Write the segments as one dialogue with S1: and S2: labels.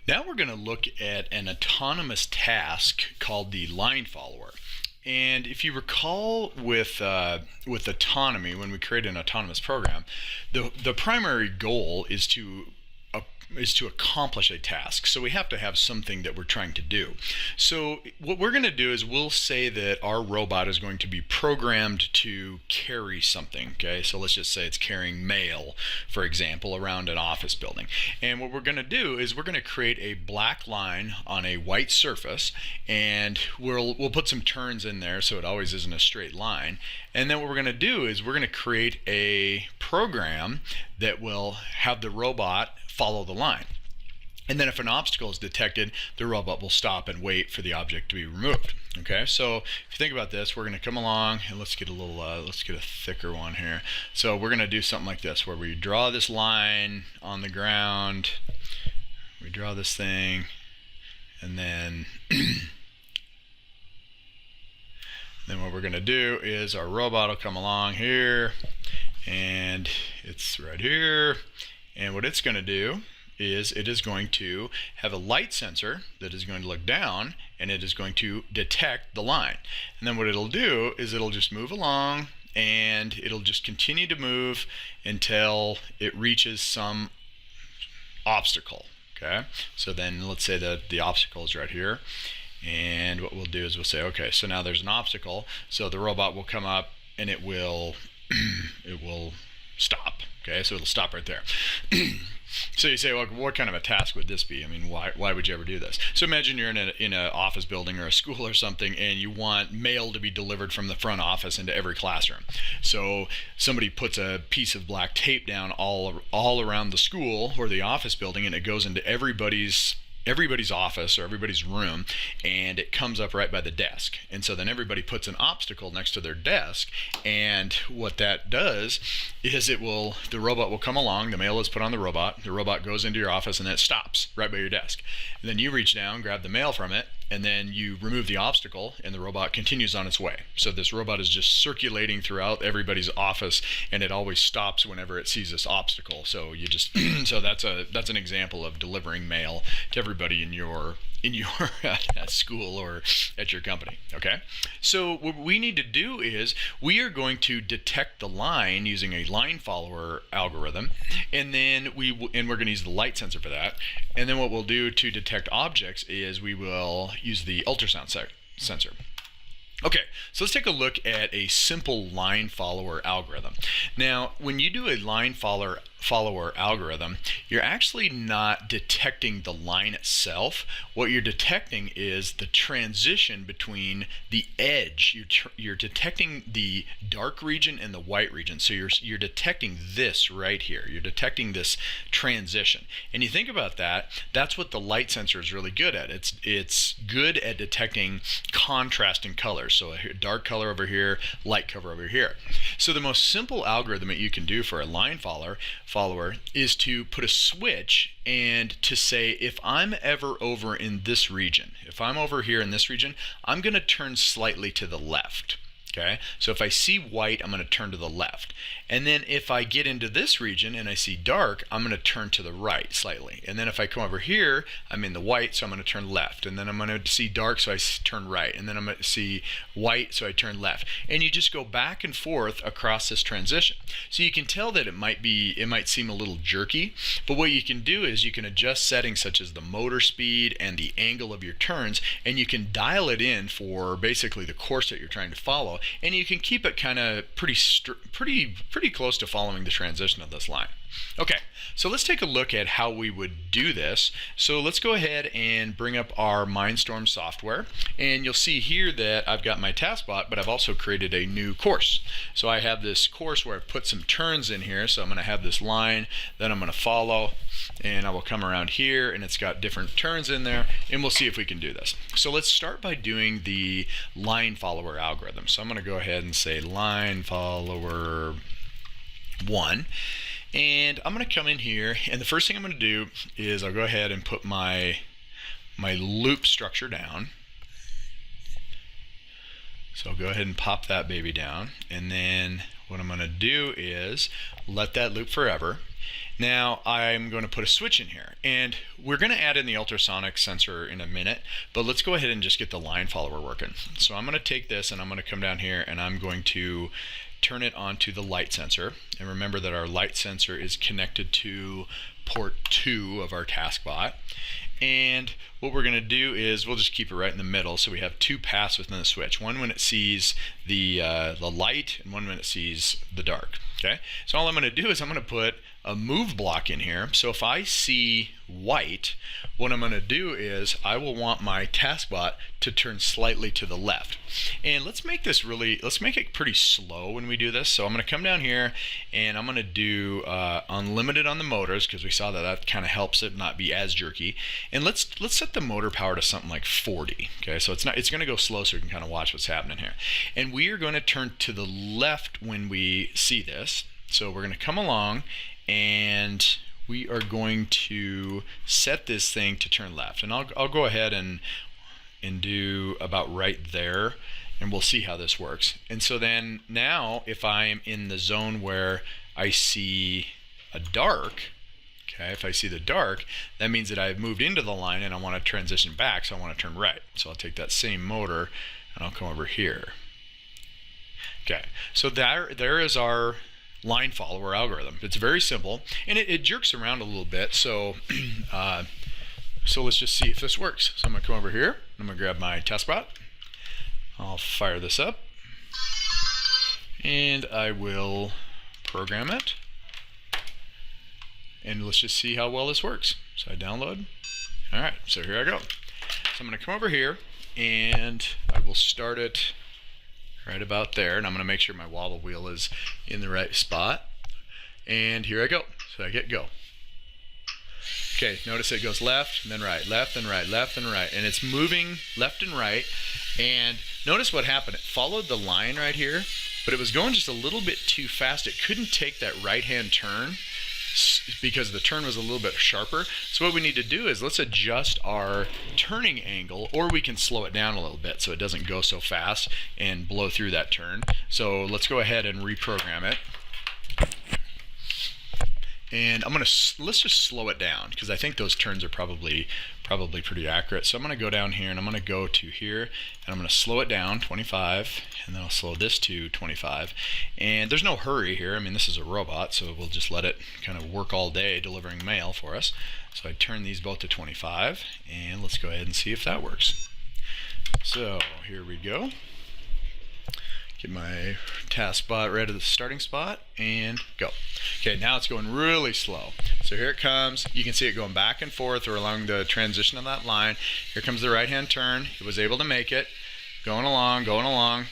S1: Now we're going to look at an autonomous task called the line follower. And if you recall with autonomy, when we create an autonomous program, the primary goal is to accomplish a task. So we have to have something that we're trying to do. So what we're going to do is we'll say that our robot is going to be programmed to carry something. Okay, so let's just say it's carrying mail, for example, around an office building. And what we're going to do is we're going to create a black line on a white surface, and we'll put some turns in there so it always isn't a straight line. And then what we're going to do is we're going to create a program that will have the robot follow the line. And then if an obstacle is detected, the robot will stop and wait for the object to be removed. Okay, so if you think about this, we're going to come along and let's get a thicker one here. So we're going to do something like this, where we draw this line on the ground, we draw this thing, and then then what we're going to do is our robot will come along here, and it's right here. And what it's going to do is it is going to have a light sensor that is going to look down, and it is going to detect the line. And then what it'll do is it'll just move along, and it'll just continue to move until it reaches some obstacle. Okay, so then let's say that the obstacle is right here. And what we'll do is we'll say, okay, so now there's an obstacle. So the robot will come up and it will stop. Okay, so it'll stop right there. So you say, well, what kind of a task would this be? I mean, why would you ever do this? So imagine you're in an office building or a school or something, and you want mail to be delivered from the front office into every classroom. So somebody puts a piece of black tape down all around the school or the office building, and it goes into everybody's office or everybody's room, and it comes up right by the desk. And so then everybody puts an obstacle next to their desk, and what that does is the robot will come along, the mail is put on the robot goes into your office, and then it stops right by your desk. And then you reach down, grab the mail from it, and then you remove the obstacle, and the robot continues on its way. So this robot is just circulating throughout everybody's office, and it always stops whenever it sees this obstacle. So you just so that's an example of delivering mail to everybody in your school or at your company. Okay, so what we need to do is we are going to detect the line using a line follower algorithm, and then we're going to use the light sensor for that. And then what we'll do to detect objects is we will use the ultrasound sensor. Okay, so let's take a look at a simple line follower algorithm. Now, when you do a line follower algorithm, you're actually not detecting the line itself. What you're detecting is the transition between the edge. You're detecting the dark region and the white region. So you're detecting this right here. You're detecting this transition. And you think about that, that's what the light sensor is really good at. It's good at detecting contrast in colors. So a dark color over here, light color over here. So the most simple algorithm that you can do for a line follower is to put a switch and to say, if I'm ever over in this region, if I'm over here in this region, I'm going to turn slightly to the left. Okay, so if I see white, I'm going to turn to the left. And then if I get into this region and I see dark, I'm going to turn to the right slightly. And then if I come over here, I'm in the white, so I'm going to turn left. And then I'm going to see dark, so I turn right. And then I'm going to see white, so I turn left. And you just go back and forth across this transition. So you can tell that it might seem a little jerky, but what you can do is you can adjust settings such as the motor speed and the angle of your turns, and you can dial it in for basically the course that you're trying to follow. And you can keep it kind of pretty close to following the transition of this line. Okay, so let's take a look at how we would do this. So let's go ahead and bring up our Mindstorm software, and you'll see here that I've got my taskbot, but I've also created a new course. So I have this course where I've put some turns in here. So I'm going to have this line that I'm going to follow, and I will come around here, and it's got different turns in there, and we'll see if we can do this. So let's start by doing the line follower algorithm. So I'm going to go ahead and say line follower 1. And I'm going to come in here, and the first thing I'm going to do is I'll go ahead and put my loop structure down. So I'll go ahead and pop that baby down, and then what I'm going to do is let that loop forever. Now I'm going to put a switch in here, and we're going to add in the ultrasonic sensor in a minute, but let's go ahead and just get the line follower working. So I'm going to take this and I'm going to come down here and I'm going to turn it onto the light sensor. And remember that our light sensor is connected to port 2 of our taskbot. And what we're going to do is we'll just keep it right in the middle, so we have 2 paths within the switch. One when it sees the light, and one when it sees the dark. Okay. So all I'm going to do is I'm going to put a move block in here. So if I see white, what I'm going to do is I will want my taskbot to turn slightly to the left. And let's make it pretty slow when we do this. So I'm going to come down here and I'm going to do unlimited on the motors, because we saw that kind of helps it not be as jerky. And let's set the motor power to something like 40. Okay, so it's going to go slow, so you can kind of watch what's happening here. And we are going to turn to the left when we see this. So we're going to come along and we are going to set this thing to turn left. And I'll go ahead and do about right there, and we'll see how this works. And so then now if I'm in the zone where I see a dark, okay, if I see the dark, that means that I've moved into the line and I want to transition back, so I want to turn right. So I'll take that same motor and I'll come over here. Okay, so there is our line follower algorithm. It's very simple, and it jerks around a little bit, so so let's just see if this works. So I'm going to come over here, I'm going to grab my taskbot, I'll fire this up, and I will program it, and let's just see how well this works. So I download. Alright, so here I go. So I'm going to come over here and I will start it right about there, and I'm going to make sure my wobble wheel is in the right spot, and here I go. So I hit go. Okay, notice it goes left and then right, left and right, left and right, and it's moving left and right. And notice what happened. It followed the line right here, but it was going just a little bit too fast. It couldn't take that right-hand turn because the turn was a little bit sharper. So what we need to do is let's adjust our turning angle, or we can slow it down a little bit so it doesn't go so fast and blow through that turn. So let's go ahead and reprogram it. And let's just slow it down, because I think those turns are probably pretty accurate. So I'm going to go down here and I'm going to go to here and I'm going to slow it down 25, and then I'll slow this to 25. And there's no hurry here. I mean, this is a robot, so we'll just let it kind of work all day delivering mail for us. So I turn these both to 25, and let's go ahead and see if that works. So here we go. Get my taskbot right at the starting spot and go. Okay, now it's going really slow. So here it comes. You can see it going back and forth or along the transition of that line. Here comes the right-hand turn. It was able to make it. Going along, going along.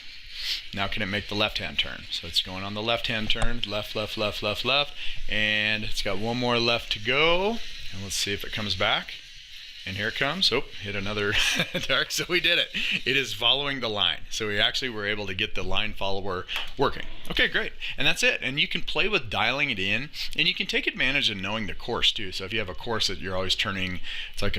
S1: Now can it make the left-hand turn? So it's going on the left-hand turn. Left, left, left, left, left. And it's got one more left to go. And let's see if it comes back. And here it comes. Oh, hit another dark. So we did it. It is following the line. So we actually were able to get the line follower working. Okay, great. And that's it. And you can play with dialing it in, and you can take advantage of knowing the course too. So if you have a course that you're always turning, it's like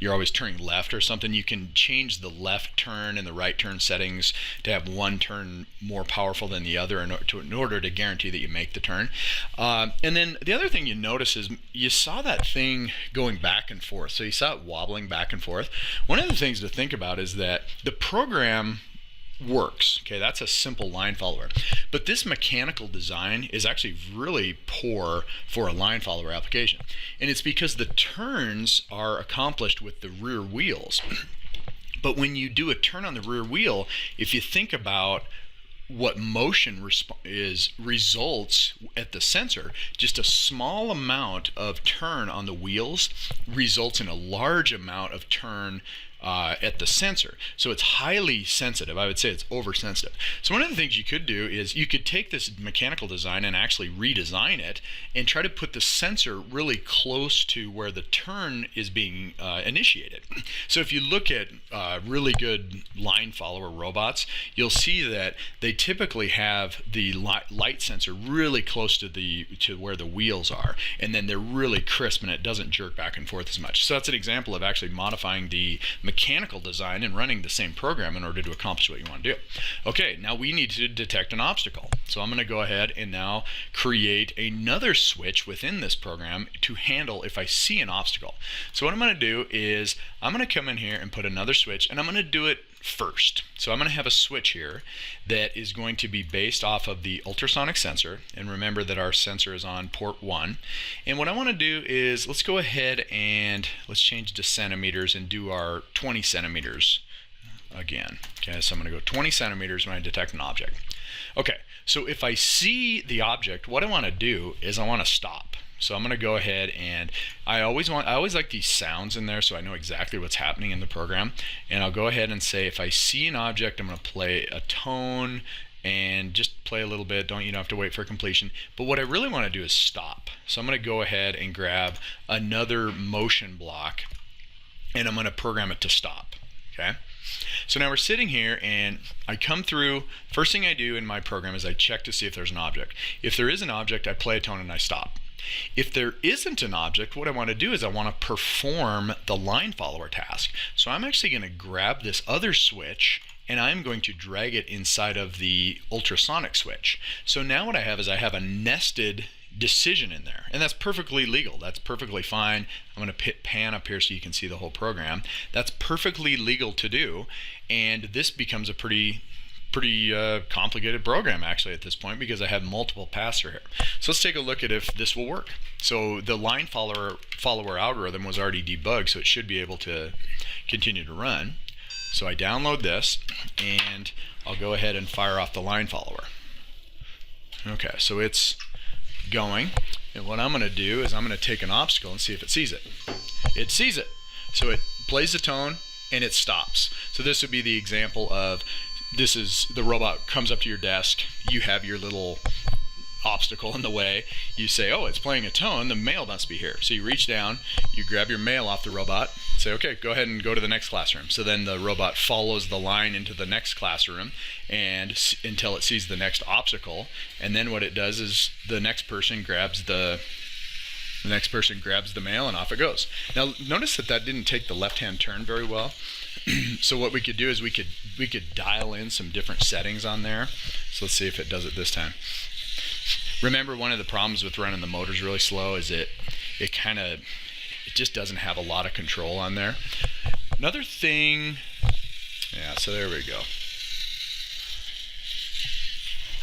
S1: you're always turning left or something, you can change the left turn and the right turn settings to have one turn more powerful than the other in order to guarantee that you make the turn. And then the other thing you notice is you saw that thing going back and forth. So you saw it wobbling back and forth. One of the things to think about is that the program works. Okay, that's a simple line follower. But this mechanical design is actually really poor for a line follower application. And it's because the turns are accomplished with the rear wheels. But when you do a turn on the rear wheel, if you think about what motion results at the sensor, just a small amount of turn on the wheels results in a large amount of turn at the sensor. So it's highly sensitive. I would say it's oversensitive. So one of the things you could do is you could take this mechanical design and actually redesign it and try to put the sensor really close to where the turn is being initiated. So if you look at really good line follower robots, you'll see that they typically have the light sensor really close to where the wheels are, and then they're really crisp and it doesn't jerk back and forth as much. So that's an example of actually modifying the mechanical design and running the same program in order to accomplish what you want to do. Okay, now we need to detect an obstacle. So I'm going to go ahead and now create another switch within this program to handle if I see an obstacle. So what I'm going to do is I'm going to come in here and put another switch, and I'm going to do it first. So I'm going to have a switch here that is going to be based off of the ultrasonic sensor, and remember that our sensor is on port 1. And what I want to do is let's go ahead and let's change to centimeters and do our 20 centimeters again. Okay, so I'm going to go 20 centimeters when I detect an object. Okay, so if I see the object, what I want to do is I want to stop. So I'm going to go ahead and I always like these sounds in there so I know exactly what's happening in the program. And I'll go ahead and say if I see an object, I'm going to play a tone and just play a little bit. You don't have to wait for completion. But what I really want to do is stop. So I'm going to go ahead and grab another motion block and I'm going to program it to stop. Okay. So now we're sitting here and I come through. First thing I do in my program is I check to see if there's an object. If there is an object, I play a tone and I stop. If there isn't an object, what I want to do is I want to perform the line follower task. So I'm actually going to grab this other switch and I'm going to drag it inside of the ultrasonic switch. So now what I have is I have a nested decision in there, and that's perfectly legal. That's perfectly fine. I'm going to pan up here so you can see the whole program. That's perfectly legal to do, and this becomes a pretty complicated program actually at this point because I have multiple paths here. So let's take a look at if this will work. So the line follower algorithm was already debugged, so it should be able to continue to run. So I download this and I'll go ahead and fire off the line follower. Okay, so it's going, and what I'm going to do is I'm going to take an obstacle and see if it sees it. It sees it. So it plays the tone and it stops. So this would be the example of this is the robot comes up to your desk, you have your little obstacle in the way, you say, oh, it's playing a tone, the mail must be here. So you reach down, you grab your mail off the robot, say, okay, go ahead and go to the next classroom. So then the robot follows the line into the next classroom and until it sees the next obstacle, and then what it does is the next person grabs the mail and off it goes. Now notice that didn't take the left-hand turn very well. So what we could do is we could dial in some different settings on there. So let's see if it does it this time. Remember, one of the problems with running the motors really slow is it just doesn't have a lot of control on there. Another thing, yeah, so there we go.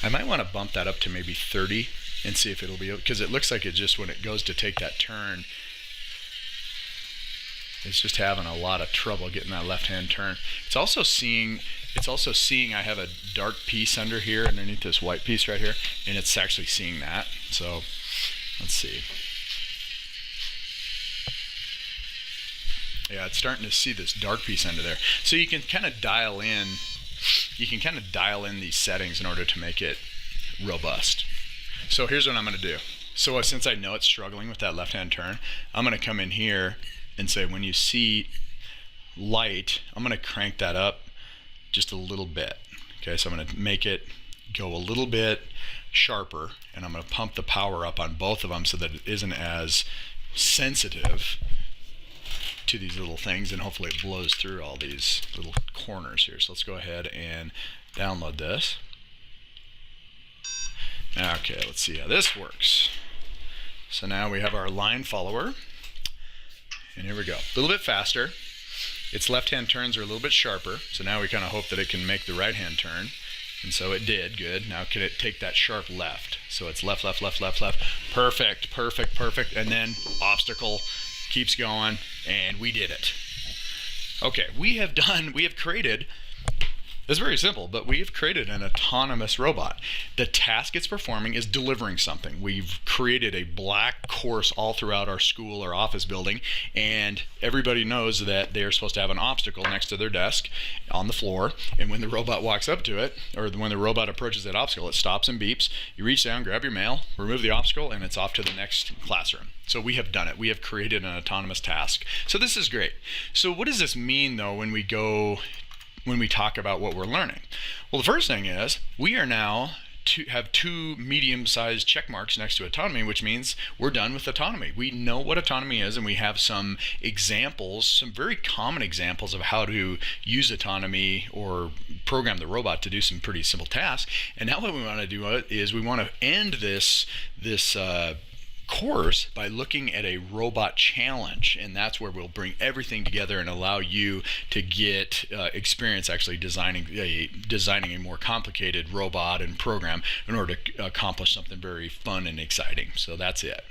S1: I might want to bump that up to maybe 30 and see if it'll be, because it looks like it just, when it goes to take that turn, it's just having a lot of trouble getting that left-hand turn. It's also seeing I have a dark piece under here underneath this white piece right here, and it's actually seeing that. So let's see. Yeah, it's starting to see this dark piece under there. So you can kind of dial in these settings in order to make it robust. So here's what I'm going to do. So since I know it's struggling with that left-hand turn, I'm going to come in here and say when you see light, I'm going to crank that up just a little bit. Okay, so I'm going to make it go a little bit sharper, and I'm going to pump the power up on both of them so that it isn't as sensitive to these little things, and hopefully it blows through all these little corners here. So let's go ahead and download this. Okay, let's see how this works. So now we have our line follower, and here we go. A little bit faster. Its left-hand turns are a little bit sharper, so now we kind of hope that it can make the right-hand turn. And so it did, good. Now can it take that sharp left? So it's left, left, left, left, left. Perfect, perfect, perfect. And then obstacle keeps going, and we did it. Okay, we have created, it's very simple, but we have created an autonomous robot. The task it's performing is delivering something. We've created a black course all throughout our school or office building, and everybody knows that they are supposed to have an obstacle next to their desk on the floor, and when the robot walks up to it, or when the robot approaches that obstacle, it stops and beeps. You reach down, grab your mail, remove the obstacle, and it's off to the next classroom. So we have done it. We have created an autonomous task. So this is great. So what does this mean, though, when we talk about what we're learning? Well, the first thing is we are now have two medium-sized check marks next to autonomy, which means we're done with autonomy. We know what autonomy is, and we have some examples, some very common examples of how to use autonomy or program the robot to do some pretty simple tasks. And now what we want to do is we want to end this course by looking at a robot challenge, and that's where we'll bring everything together and allow you to get experience actually designing a more complicated robot and program in order to accomplish something very fun and exciting. So that's it.